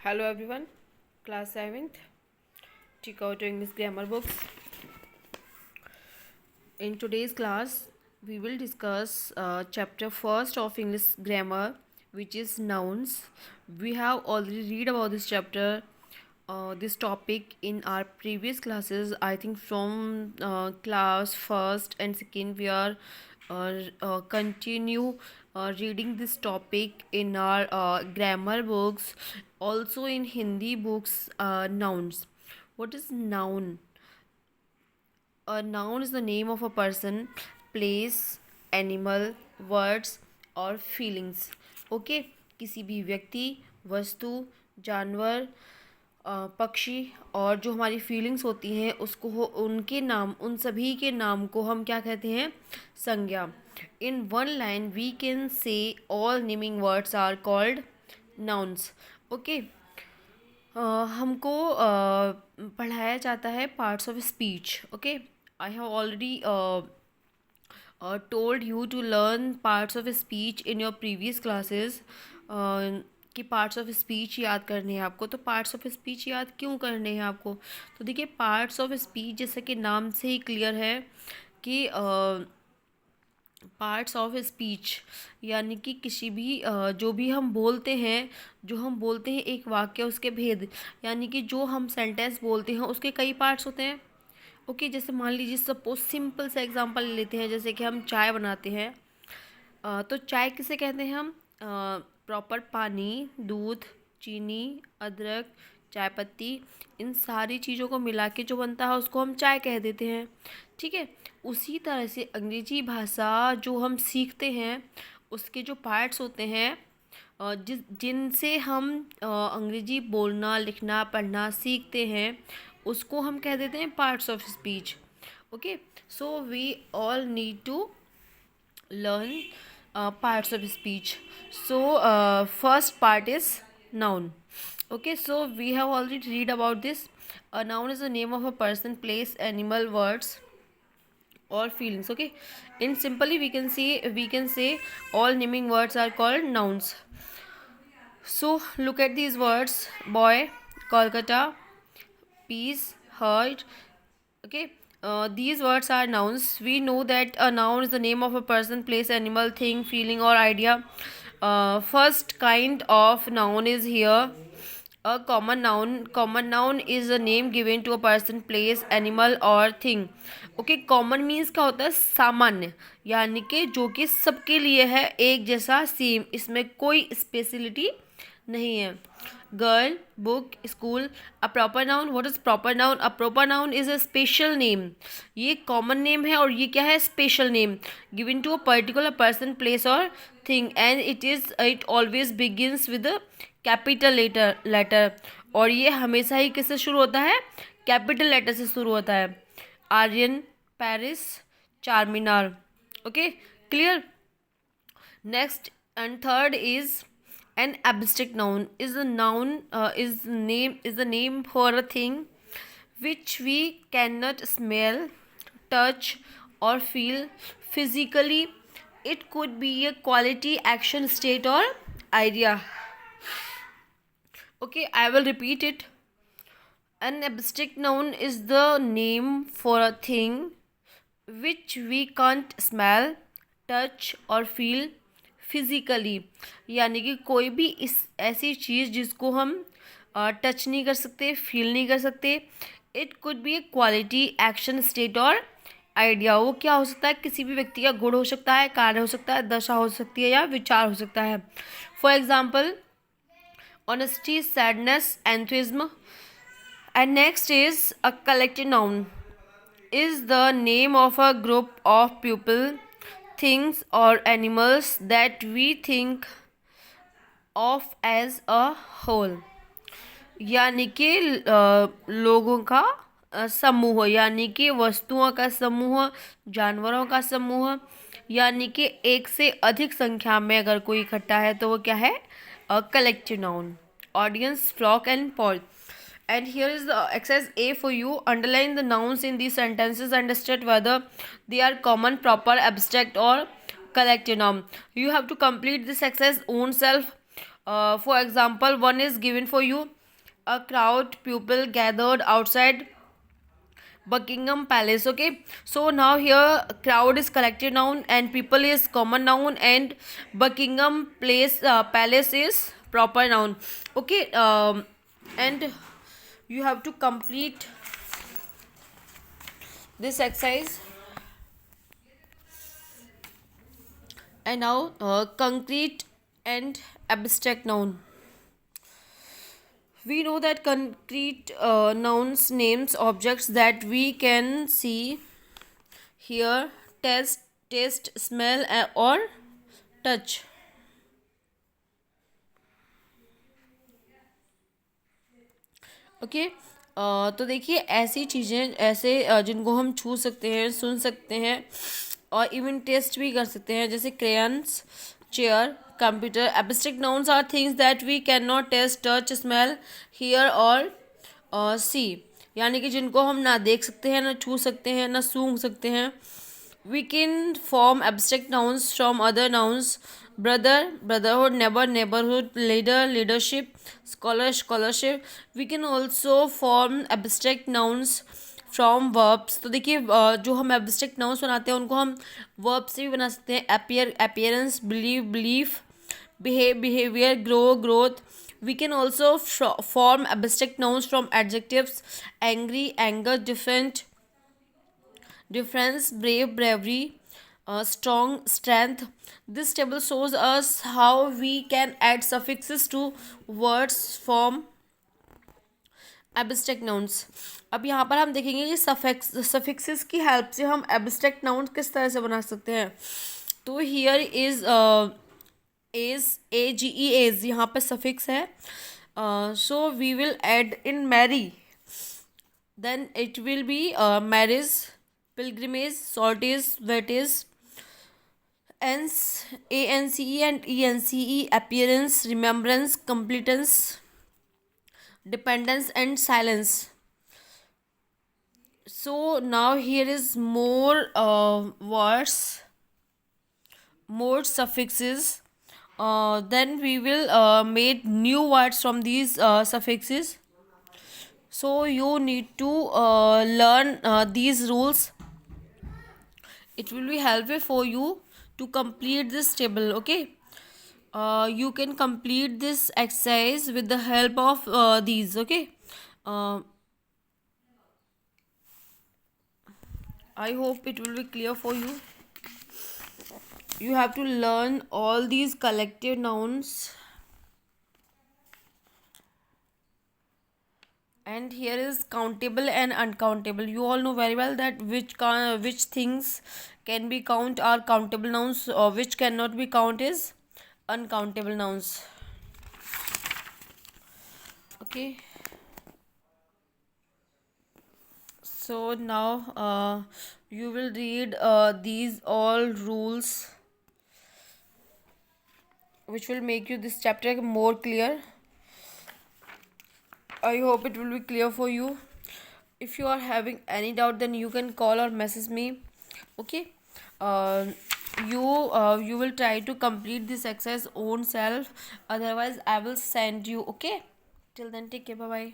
Hello everyone, class 7th, check out English grammar books. In today's class, we will discuss chapter first of English grammar, which is nouns. We have already read about this chapter, this topic in our previous classes. I think from class first and second, we are continue reading this topic in our grammar books, also in Hindi books. Nouns. What is noun? A noun is the name of a person, place, animal, words और feelings. Okay, किसी भी व्यक्ति, वस्तु, जानवर, पक्षी और जो हमारी फीलिंग्स होती हैं उसको उनके नाम, उन सभी के नाम को हम क्या कहते हैं? संज्ञा. In one line we can say all naming words are called nouns. Okay, हमको पढ़ाया जाता है parts of speech. Okay, I have already told you to learn parts of speech in your previous classes. कि parts of speech याद करने हैं आपको. तो पार्ट्स ऑफ स्पीच याद क्यों करने हैं आपको? तो देखिए, पार्ट्स ऑफ स्पीच जैसे कि नाम से ही क्लियर है कि पार्ट्स ऑफ स्पीच यानी कि किसी भी जो भी हम बोलते हैं, एक वाक्य, उसके भेद, यानी कि जो हम सेंटेंस बोलते हैं उसके कई पार्ट्स होते हैं. ओके, जैसे मान लीजिए सपोज सिंपल सा एग्जांपल ले लेते हैं, जैसे कि हम चाय बनाते हैं. तो चाय किसे कहते हैं हम? प्रॉपर पानी, दूध, चीनी, अदरक, चाय पत्ती, इन सारी चीज़ों को मिला के जो बनता है उसको हम चाय कह देते हैं. ठीक है, उसी तरह से अंग्रेजी भाषा जो हम सीखते हैं उसके जो पार्ट्स होते हैं, जिनसे हम अंग्रेजी बोलना, लिखना, पढ़ना सीखते हैं, उसको हम कह देते हैं parts of speech. Okay, so we all need to learn parts of speech. So first part is noun. Okay, so we have already read about this. A noun is the name of a person, place, animal, words or feelings. Okay, in simply we can say all naming words are called nouns. So look at these words: boy, Kolkata, peace, heart. Okay, these words are nouns. We know that a noun is the name of a person, place, animal, thing, feeling or idea. First kind of noun is here a common noun. Common noun is a name given to a person, place, animal or thing. Okay, common means क्या होता है? सामान्य, यानी कि जो कि सबके लिए है, एक जैसा, सेम, इसमें कोई स्पेशलिटी नहीं है. Girl, book, school. A proper noun. What is proper noun? A proper noun is a special name. ये कॉमन नेम है और ये क्या है? Special name given to a particular person, place और thing, and it always begins with capital letter. और ये हमेशा ही किससे शुरू होता है? कैपिटल लेटर से शुरू होता है. Aryan, Paris, Char Minar. Okay, clear. Next and third is an abstract noun. Is the noun is the name for a thing which we cannot smell, touch or feel physically. It could be a quality, action, state or idea. Okay, I will repeat it. An abstract noun is the name for a thing which we can't smell, touch or feel physically, यानी कि कोई भी इस ऐसी चीज़ जिसको हम touch नहीं कर सकते, फील नहीं कर सकते. It could be A quality, action, state और आइडिया. वो क्या हो सकता है? किसी भी व्यक्ति का गुण हो सकता है, कार्य हो सकता है, दशा हो सकती है या विचार हो सकता है. For example, honesty, sadness, enthusiasm. And next is a collective noun. Is the name of a group of people, things or animals that we think of as a whole. यानी कि लोगों का समूह, यानी कि वस्तुओं का समूह, जानवरों का समूह, यानी कि एक से अधिक संख्या में अगर कोई इकट्ठा है तो वो क्या है? Collective noun. Audience, flock and poll. And here is the exercise A for you. Underline the nouns in these sentences and state whether they are common, proper, abstract or collective noun. You have to complete this exercise own self. For example, one is given for you. A crowd people gathered outside Buckingham Palace. Okay, so now here crowd is collective noun and people is common noun and Buckingham Palace is proper noun. Okay, and you have to complete this exercise. And now concrete and abstract noun. We know that concrete nouns names objects that we can see, hear, taste, smell or touch. Okay तो देखिए ऐसी चीज़ें ऐसे जिनको हम छू सकते हैं, सुन सकते हैं और इवन टेस्ट भी कर सकते हैं, जैसे crayons, chair, computer. Abstract nouns are things that we can not taste, touch, smell, hear और सी. यानी कि जिनको हम ना देख सकते हैं, ना छू सकते हैं, ना सूंघ सकते हैं. We can form abstract nouns from other nouns. Brother, brotherhood. Neighbor, neighborhood. Leader, leadership. Scholar, scholarship. We can also form abstract nouns from verbs. तो देखिए जो हम abstract nouns बनाते हैं उनको हम verb से भी बना सकते हैं. Appear, appearance. Believe, belief. Behave, behavior. Grow, growth. We can also form abstract nouns from adjectives. Angry, anger. Difference, brave, bravery, strong, strength. This table shows us how we can add suffixes to words from abstract nouns. अब यहाँ पर हम देखेंगे कि suffixes की help से हम abstract nouns किस तरह से बना सकते हैं. तो हियर इज AGE एज यहाँ पर सफिक्स है. So we will add in marry, then it will be marriage, pilgrimage, sorties, wetties, ANCE and ENCE, appearance, remembrance, competence, dependence and silence. So now here is more words, more suffixes. Then we will make new words from these suffixes. So you need to learn these rules. It will be helpful for you to complete this table. Okay, you can complete this exercise with the help of these. Okay, I hope it will be clear for you. You have to learn all these collective nouns. And here is countable and uncountable. You all know very well that which things can be count are countable nouns or which cannot be count is uncountable nouns. Okay, so now you will read these all rules which will make you this chapter more clear. I hope it will be clear for you. If you are having any doubt, then you can call or message me. Okay, you will try to complete this exercise own self, otherwise I will send you. Okay, till then take care, bye bye.